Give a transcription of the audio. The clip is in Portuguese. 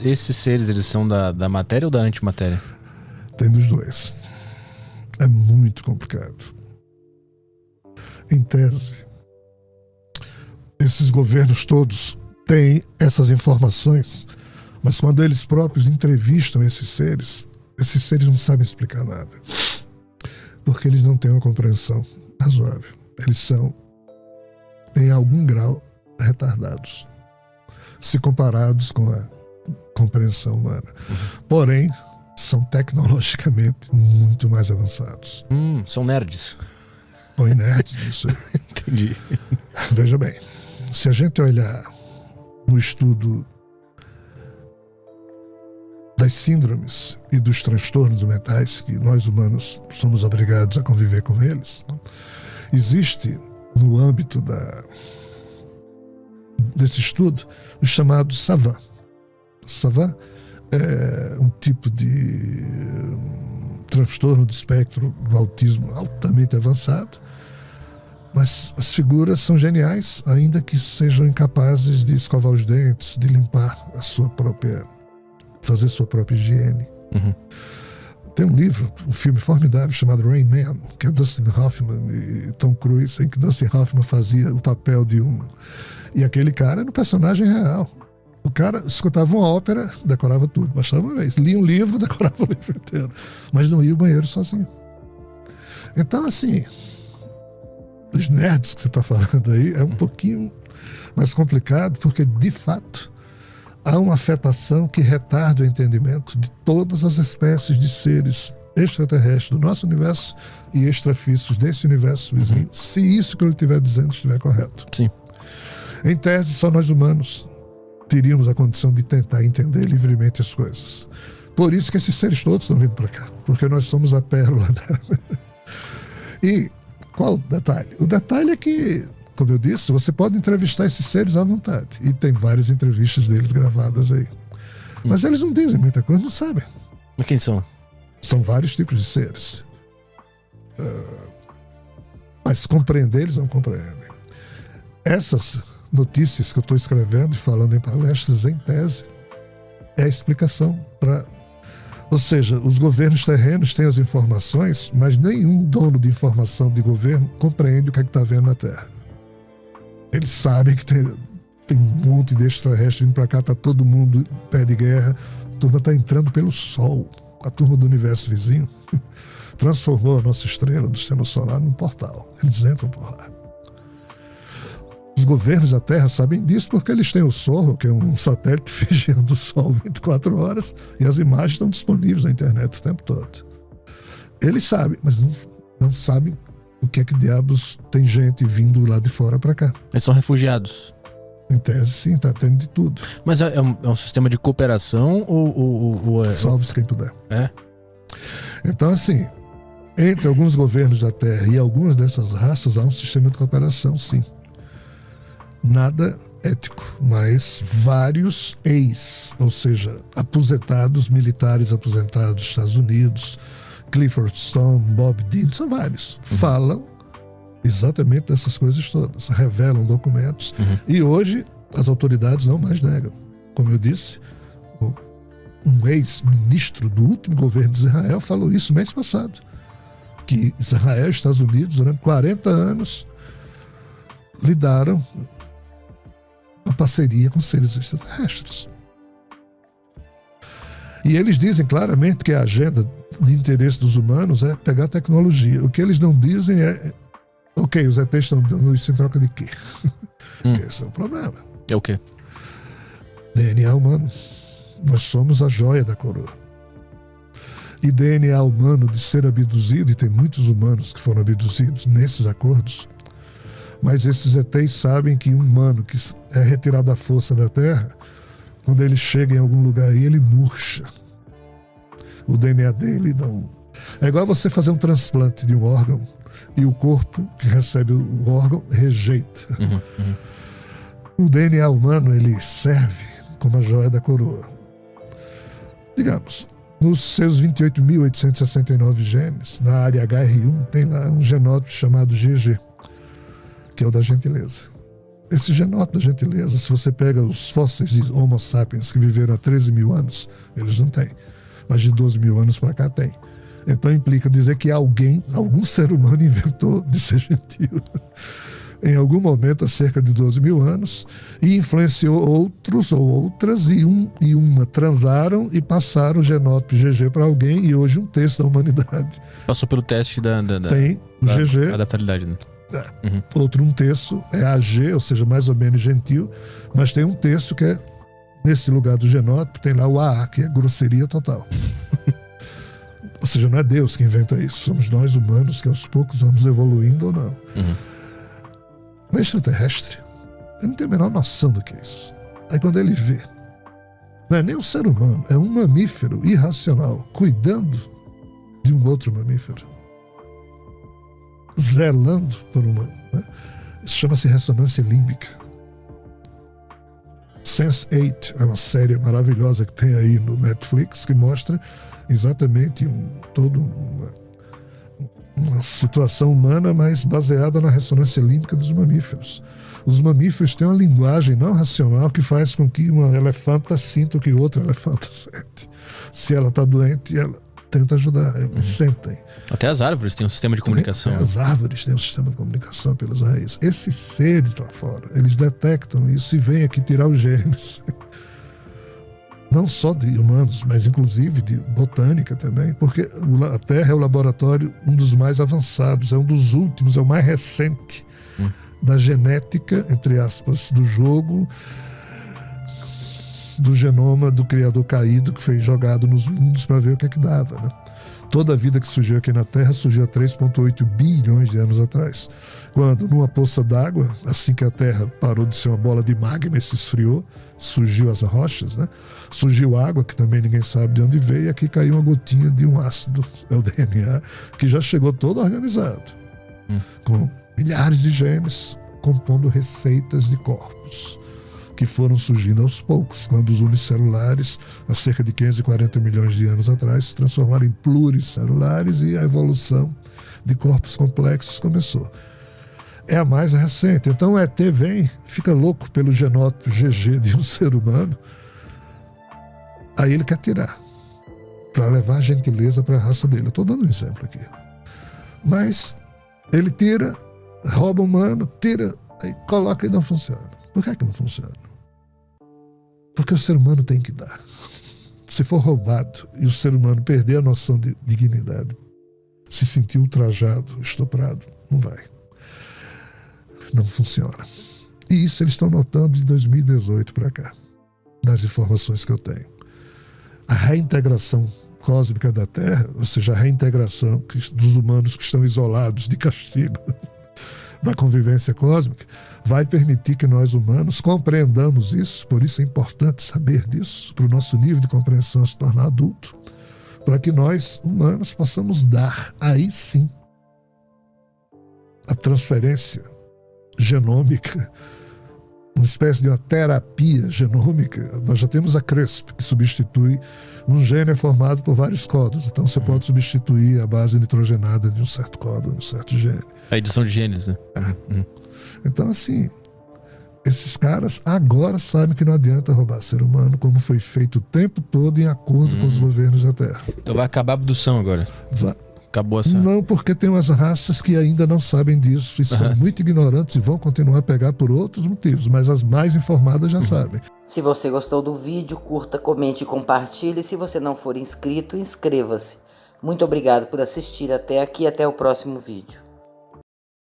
Esses seres, eles são da matéria ou da antimatéria? Tem dos dois. É muito complicado. Em tese, esses governos todos têm essas informações, mas quando eles próprios entrevistam esses seres não sabem explicar nada. Porque eles não têm uma compreensão razoável. Eles são, em algum grau, retardados, se comparados com a compreensão humana. Porém, são tecnologicamente muito mais avançados. São nerds. Ou nerds disso aí. Entendi. Veja bem, se a gente olhar no estudo das síndromes e dos transtornos mentais, que nós humanos somos obrigados a conviver com eles, existe no âmbito desse estudo o chamado SAVAN. SAVAN é um tipo de transtorno de espectro do autismo altamente avançado, mas as figuras são geniais, ainda que sejam incapazes de escovar os dentes, de limpar fazer sua própria higiene. Tem um livro, um filme formidável chamado Rain Man, que é Dustin Hoffman e Tom Cruise, em que Dustin Hoffman fazia o papel de um... E aquele cara era um personagem real. O cara escutava uma ópera, decorava tudo, baixava uma vez. Lia um livro, decorava o livro inteiro. Mas não ia ao banheiro sozinho. Então, assim, os nerds que você está falando aí é um pouquinho mais complicado, porque, de fato, há uma afetação que retarda o entendimento de todas as espécies de seres extraterrestres do nosso universo e extrafísicos desse universo vizinho, se isso que eu estiver dizendo estiver correto. Sim. Em tese, só nós humanos teríamos a condição de tentar entender livremente as coisas. Por isso que esses seres todos estão vindo para cá, porque nós somos a pérola da... E qual o detalhe? O detalhe é que, como eu disse, você pode entrevistar esses seres à vontade. E tem várias entrevistas deles gravadas aí. Mas eles não dizem muita coisa, não sabem. Mas quem são? São vários tipos de seres. Mas compreender, eles não compreendem. Essas notícias que eu estou escrevendo e falando em palestras, em tese, é a explicação para... Ou seja, os governos terrenos têm as informações, mas nenhum dono de informação de governo compreende o que é que está vendo na Terra. Eles sabem que tem um monte de extraterrestre vindo para cá, está todo mundo em pé de guerra, a turma está entrando pelo Sol, a turma do universo vizinho transformou a nossa estrela do sistema solar num portal. Eles entram por lá. Os governos da Terra sabem disso porque eles têm o Sol, que é um satélite vigiando o Sol 24 horas, e as imagens estão disponíveis na internet o tempo todo. Eles sabem, mas não sabem o que é que diabos tem gente vindo lá de fora para cá. Eles são refugiados. Em tese, sim, está tendo de tudo. Mas é um sistema de cooperação ou Salve-se quem puder. É? Então, assim, entre alguns governos da Terra e algumas dessas raças há um sistema de cooperação, sim. Nada ético, mas vários ou seja, aposentados, militares aposentados dos Estados Unidos, Clifford Stone, Bob Dean, são vários, falam exatamente dessas coisas todas, revelam documentos, e hoje as autoridades não mais negam. Como eu disse, um ex-ministro do último governo de Israel falou isso mês passado, que Israel e Estados Unidos, durante 40 anos, lidaram uma parceria com seres extraterrestres. E eles dizem claramente que a agenda de interesse dos humanos é pegar tecnologia. O que eles não dizem é: ok, os ETs estão dando isso em troca de quê? Esse é o problema. É o quê? DNA humano. Nós somos a joia da coroa. E DNA humano de ser abduzido, e tem muitos humanos que foram abduzidos nesses acordos, mas esses ETs sabem que um humano que é retirado da força da Terra, quando ele chega em algum lugar aí, ele murcha. O DNA dele não... É igual você fazer um transplante de um órgão e o corpo que recebe o órgão rejeita. O DNA humano, ele serve como a joia da coroa. Digamos, nos seus 28.869 genes, na área HR1, tem lá um genótipo chamado GG, que é o da gentileza. Esse genótipo da gentileza, se você pega os fósseis de Homo sapiens que viveram há 13 mil anos, eles não têm. Mas de 12 mil anos para cá tem. Então implica dizer que algum ser humano inventou de ser gentil em algum momento há cerca de 12 mil anos e influenciou outros ou outras e uma transaram e passaram o genótipo GG para alguém e hoje um terço da humanidade. Passou pelo teste da tem o GG. Adaptabilidade, né? Outro um terço é AG, ou seja, mais ou menos gentil, mas tem um terço que é, nesse lugar do genótipo, tem lá o AA, que é grosseria total. Ou seja, não é Deus que inventa isso, somos nós humanos que aos poucos vamos evoluindo ou não. O extraterrestre, ele não tem a menor noção do que é isso. Aí quando ele vê, não é nem um ser humano, é um mamífero irracional cuidando de um outro mamífero, zelando por uma, né? Isso chama-se ressonância límbica. Sense8 é uma série maravilhosa que tem aí no Netflix que mostra exatamente toda uma situação humana, mas baseada na ressonância límbica dos mamíferos. Os mamíferos têm uma linguagem não racional que faz com que uma elefanta sinta o que outra elefanta sente. Se ela está doente, ela tenta ajudar, eles sentem. Até as árvores têm um sistema de comunicação. As árvores têm um sistema de comunicação pelas raízes. Esses seres lá fora, eles detectam isso e vêm aqui tirar os genes. Não só de humanos, mas inclusive de botânica também, porque a Terra é o laboratório, um dos mais avançados, é um dos últimos, é o mais recente da genética, entre aspas, do jogo, do genoma do criador caído que foi jogado nos mundos para ver o que é que dava, né? Toda a vida que surgiu aqui na Terra surgiu há 3,8 bilhões de anos atrás. Quando, numa poça d'água, assim que a Terra parou de ser uma bola de magma e se esfriou, surgiu as rochas, né? Surgiu água, que também ninguém sabe de onde veio, e aqui caiu uma gotinha de um ácido, é o DNA, que já chegou todo organizado, com milhares de genes, compondo receitas de corpos, que foram surgindo aos poucos, quando os unicelulares, há cerca de 540 milhões de anos atrás, se transformaram em pluricelulares e a evolução de corpos complexos começou. É a mais recente. Então o ET vem, fica louco pelo genótipo GG de um ser humano, aí ele quer tirar, para levar a gentileza para a raça dele. Eu estou dando um exemplo aqui. Mas ele tira, rouba o humano, tira, aí coloca e não funciona. Por que não funciona? Porque o ser humano tem que dar. Se for roubado e o ser humano perder a noção de dignidade, se sentir ultrajado, estuprado, não vai. Não funciona. E isso eles estão notando de 2018 para cá, das informações que eu tenho. A reintegração cósmica da Terra, ou seja, a reintegração dos humanos que estão isolados de castigo da convivência cósmica, vai permitir que nós humanos compreendamos isso, por isso é importante saber disso, para o nosso nível de compreensão se tornar adulto, para que nós humanos possamos dar, aí sim, a transferência genômica, uma espécie de uma terapia genômica. Nós já temos a CRISPR, que substitui um gene formado por vários códons. Então você pode substituir a base nitrogenada de um certo códon, de um certo gene. A edição de genes, né? Então, assim, esses caras agora sabem que não adianta roubar ser humano, como foi feito o tempo todo em acordo com os governos da Terra. Então vai acabar a abdução agora. Acabou essa... Não, porque tem umas raças que ainda não sabem disso e são muito ignorantes e vão continuar a pegar por outros motivos, mas as mais informadas já sabem. Se você gostou do vídeo, curta, comente e compartilhe. Se você não for inscrito, inscreva-se. Muito obrigado por assistir até aqui e até o próximo vídeo.